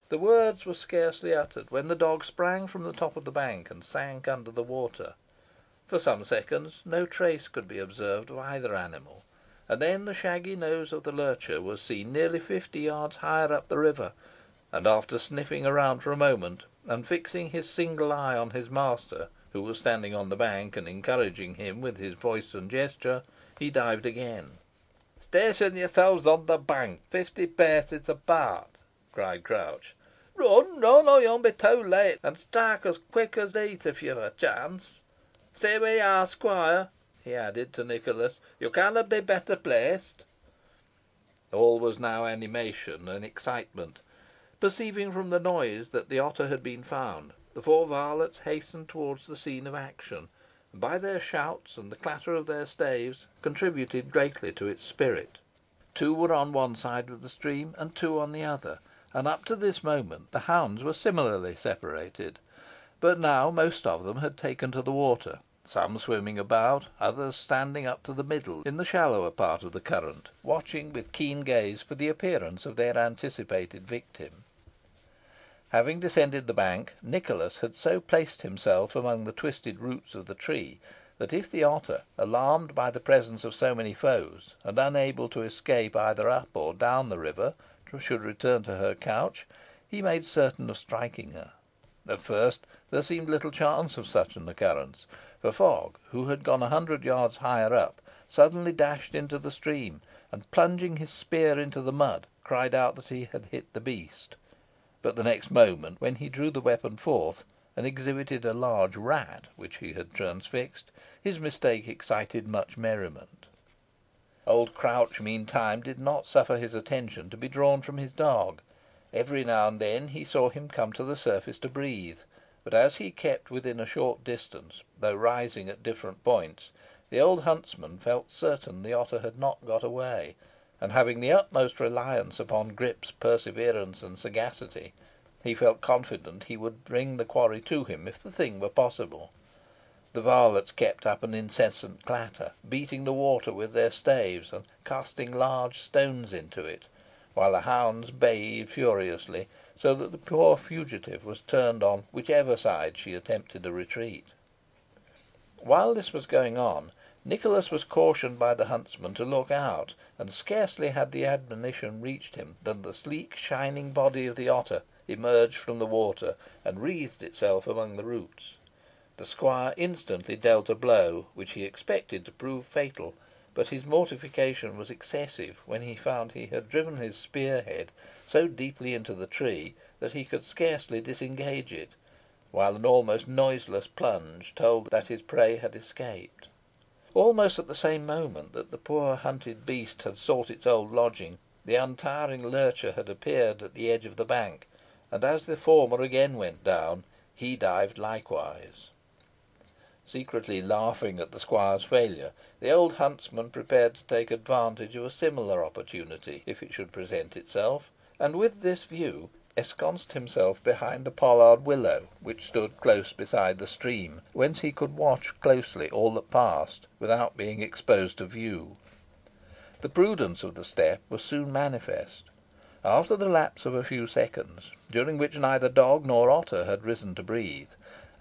The words were scarcely uttered when the dog sprang from the top of the bank and sank under the water. For some seconds no trace could be observed of either animal, and then the shaggy nose of the lurcher was seen nearly 50 yards higher up the river, and after sniffing around for a moment, and fixing his single eye on his master, who was standing on the bank and encouraging him with his voice and gesture, he dived again. "Station yourselves on the bank, 50 paces apart," cried Crouch. "Run, run, or you'll be too late, and strike as quick as leet if you've a chance. Stay where you are, squire," he added to Nicholas. "You cannot be better placed." All was now animation and excitement. Perceiving from the noise that the otter had been found, the four varlets hastened towards the scene of action, and by their shouts and the clatter of their staves contributed greatly to its spirit. Two were on one side of the stream, and two on the other, and up to this moment the hounds were similarly separated. But now most of them had taken to the water, some swimming about, others standing up to the middle in the shallower part of the current, watching with keen gaze for the appearance of their anticipated victim. Having descended the bank, Nicholas had so placed himself among the twisted roots of the tree, that if the otter, alarmed by the presence of so many foes, and unable to escape either up or down the river, should return to her couch, he made certain of striking her. At first there seemed little chance of such an occurrence, for Fogg, who had gone 100 yards higher up, suddenly dashed into the stream, and plunging his spear into the mud, cried out that he had hit the beast. But the next moment, when he drew the weapon forth, and exhibited a large rat which he had transfixed, his mistake excited much merriment. Old Crouch, meantime, did not suffer his attention to be drawn from his dog. Every now and then he saw him come to the surface to breathe, but as he kept within a short distance, though rising at different points, the old huntsman felt certain the otter had not got away, and having the utmost reliance upon Grip's perseverance and sagacity, he felt confident he would bring the quarry to him if the thing were possible. The varlets kept up an incessant clatter, beating the water with their staves, and casting large stones into it, while the hounds bayed furiously, so that the poor fugitive was turned on whichever side she attempted a retreat. While this was going on, Nicholas was cautioned by the huntsman to look out, and scarcely had the admonition reached him than the sleek shining body of the otter emerged from the water, and wreathed itself among the roots. The squire instantly dealt a blow, which he expected to prove fatal, but his mortification was excessive when he found he had driven his spear head so deeply into the tree that he could scarcely disengage it, while an almost noiseless plunge told that his prey had escaped. Almost at the same moment that the poor hunted beast had sought its old lodging, the untiring lurcher had appeared at the edge of the bank, and as the former again went down, he dived likewise. Secretly laughing at the squire's failure, the old huntsman prepared to take advantage of a similar opportunity, if it should present itself, and with this view ensconced himself behind a pollard willow, which stood close beside the stream, whence he could watch closely all that passed, without being exposed to view. The prudence of the step was soon manifest. After the lapse of a few seconds, during which neither dog nor otter had risen to breathe,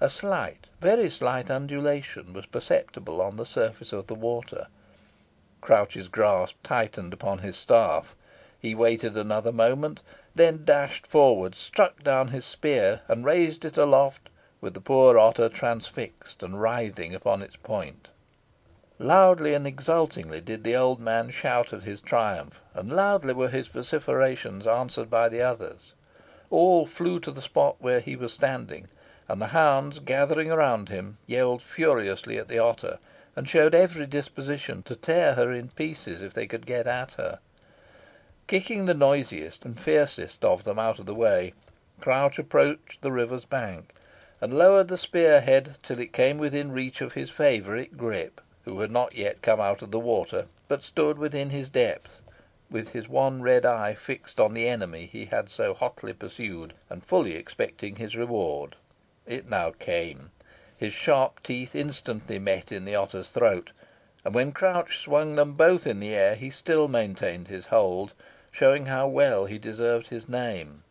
a slight, very slight undulation was perceptible on the surface of the water. Crouch's grasp tightened upon his staff. He waited another moment, then dashed forward, struck down his spear, and raised it aloft, with the poor otter transfixed and writhing upon its point. Loudly and exultingly did the old man shout at his triumph, and loudly were his vociferations answered by the others. All flew to the spot where he was standing, and the hounds, gathering around him, yelled furiously at the otter, and showed every disposition to tear her in pieces if they could get at her. Kicking the noisiest and fiercest of them out of the way, Crouch approached the river's bank, and lowered the spear head till it came within reach of his favourite Grip, who had not yet come out of the water, but stood within his depth, with his one red eye fixed on the enemy he had so hotly pursued, and fully expecting his reward. It now came. His sharp teeth instantly met in the otter's throat, and when Crouch swung them both in the air, he still maintained his hold, showing how well he deserved his name.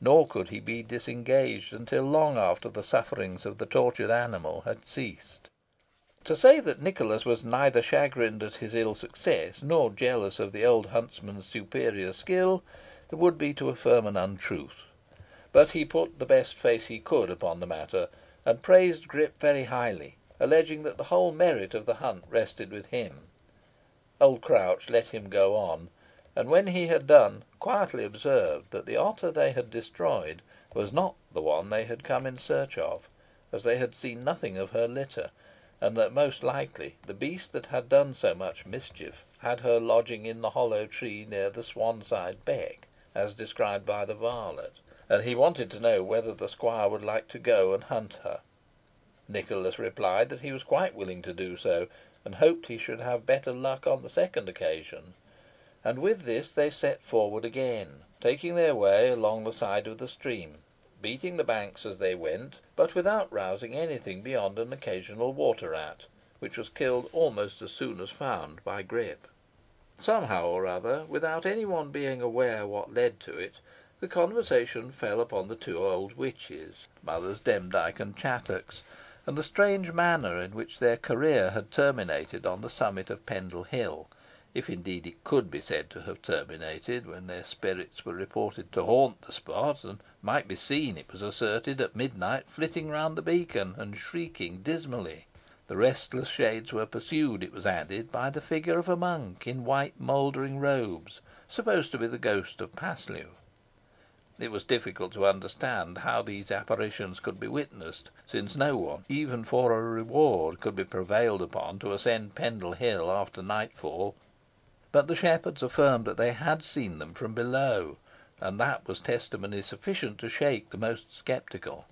nor could he be disengaged until long after the sufferings of the tortured animal had ceased. To say that Nicholas was neither chagrined at his ill success, nor jealous of the old huntsman's superior skill, would be to affirm an untruth. But he put the best face he could upon the matter, and praised Grip very highly, alleging that the whole merit of the hunt rested with him. Old Crouch let him go on, and when he had done, quietly observed that the otter they had destroyed was not the one they had come in search of, as they had seen nothing of her litter, and that most likely the beast that had done so much mischief had her lodging in the hollow tree near the Swanside beck, as described by the varlet, and he wanted to know whether the squire would like to go and hunt her. Nicholas replied that he was quite willing to do so, and hoped he should have better luck on the second occasion, and with this they set forward again, taking their way along the side of the stream, beating the banks as they went, but without rousing anything beyond an occasional water rat, which was killed almost as soon as found by Grip. Somehow or other, without any one being aware what led to it, the conversation fell upon the two old witches, Mothers Demdike and Chattox, and the strange manner in which their career had terminated on the summit of Pendle Hill, if indeed it could be said to have terminated, when their spirits were reported to haunt the spot, and might be seen, it was asserted, at midnight flitting round the beacon, and shrieking dismally. The restless shades were pursued, it was added, by the figure of a monk in white mouldering robes, supposed to be the ghost of Paslew. It was difficult to understand how these apparitions could be witnessed, since no one, even for a reward, could be prevailed upon to ascend Pendle Hill after nightfall. But the shepherds affirmed that they had seen them from below, and that was testimony sufficient to shake the most sceptical.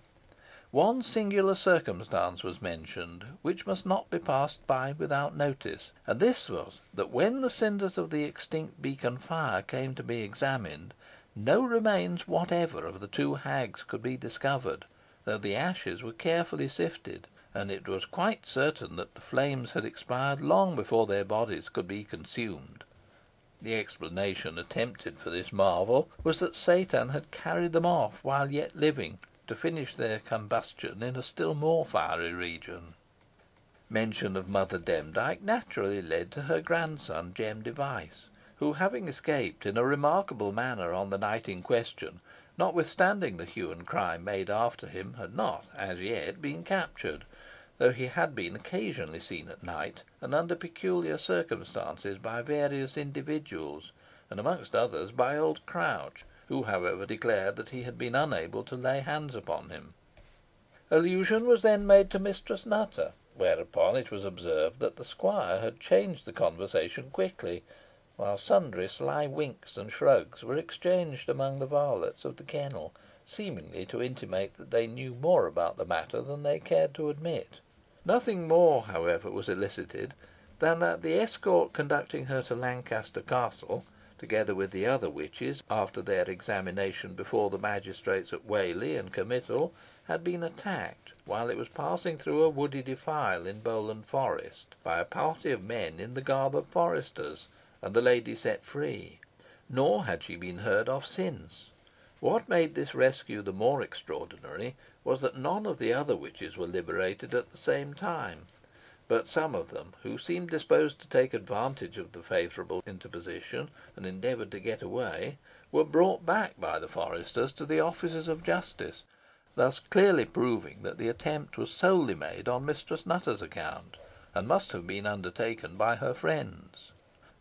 One singular circumstance was mentioned, which must not be passed by without notice, and this was, that when the cinders of the extinct beacon fire came to be examined, no remains whatever of the two hags could be discovered, though the ashes were carefully sifted, and it was quite certain that the flames had expired long before their bodies could be consumed. The explanation attempted for this marvel was that Satan had carried them off while yet living, to finish their combustion in a still more fiery region. Mention of Mother Demdike naturally led to her grandson, Jem Device, who, having escaped in a remarkable manner on the night in question, notwithstanding the hue and cry made after him, had not, as yet, been captured, though he had been occasionally seen at night, and under peculiar circumstances, by various individuals, and amongst others by old Crouch, who, however, declared that he had been unable to lay hands upon him. Allusion was then made to Mistress Nutter, whereupon it was observed that the squire had changed the conversation quickly, while sundry sly winks and shrugs were exchanged among the varlets of the kennel, seemingly to intimate that they knew more about the matter than they cared to admit. Nothing more, however, was elicited than that the escort conducting her to Lancaster Castle, together with the other witches, after their examination before the magistrates at Whalley and committal, had been attacked, while it was passing through a woody defile in Bowland Forest, by a party of men in the garb of foresters, and the lady set free, nor had she been heard of since. What made this rescue the more extraordinary was that none of the other witches were liberated at the same time, but some of them, who seemed disposed to take advantage of the favourable interposition, and endeavoured to get away, were brought back by the foresters to the officers of justice, thus clearly proving that the attempt was solely made on Mistress Nutter's account, and must have been undertaken by her friends.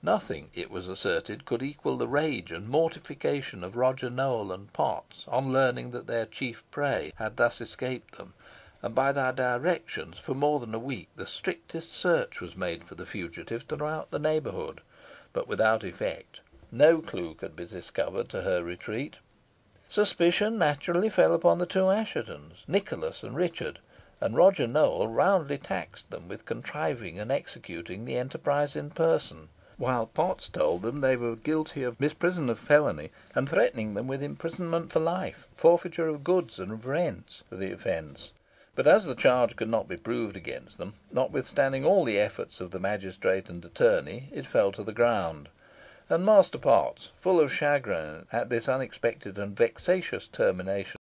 Nothing, it was asserted, could equal the rage and mortification of Roger Nowell and Potts on learning that their chief prey had thus escaped them, and by their directions for more than a week the strictest search was made for the fugitive throughout the neighbourhood, but without effect. No clue could be discovered to her retreat. Suspicion naturally fell upon the two Asshetons, Nicholas and Richard, and Roger Nowell roundly taxed them with contriving and executing the enterprise in person, while Potts told them they were guilty of misprision of felony, and threatening them with imprisonment for life, forfeiture of goods, and of rents for the offence. But as the charge could not be proved against them, notwithstanding all the efforts of the magistrate and attorney, it fell to the ground, and Master Potts, full of chagrin at this unexpected and vexatious termination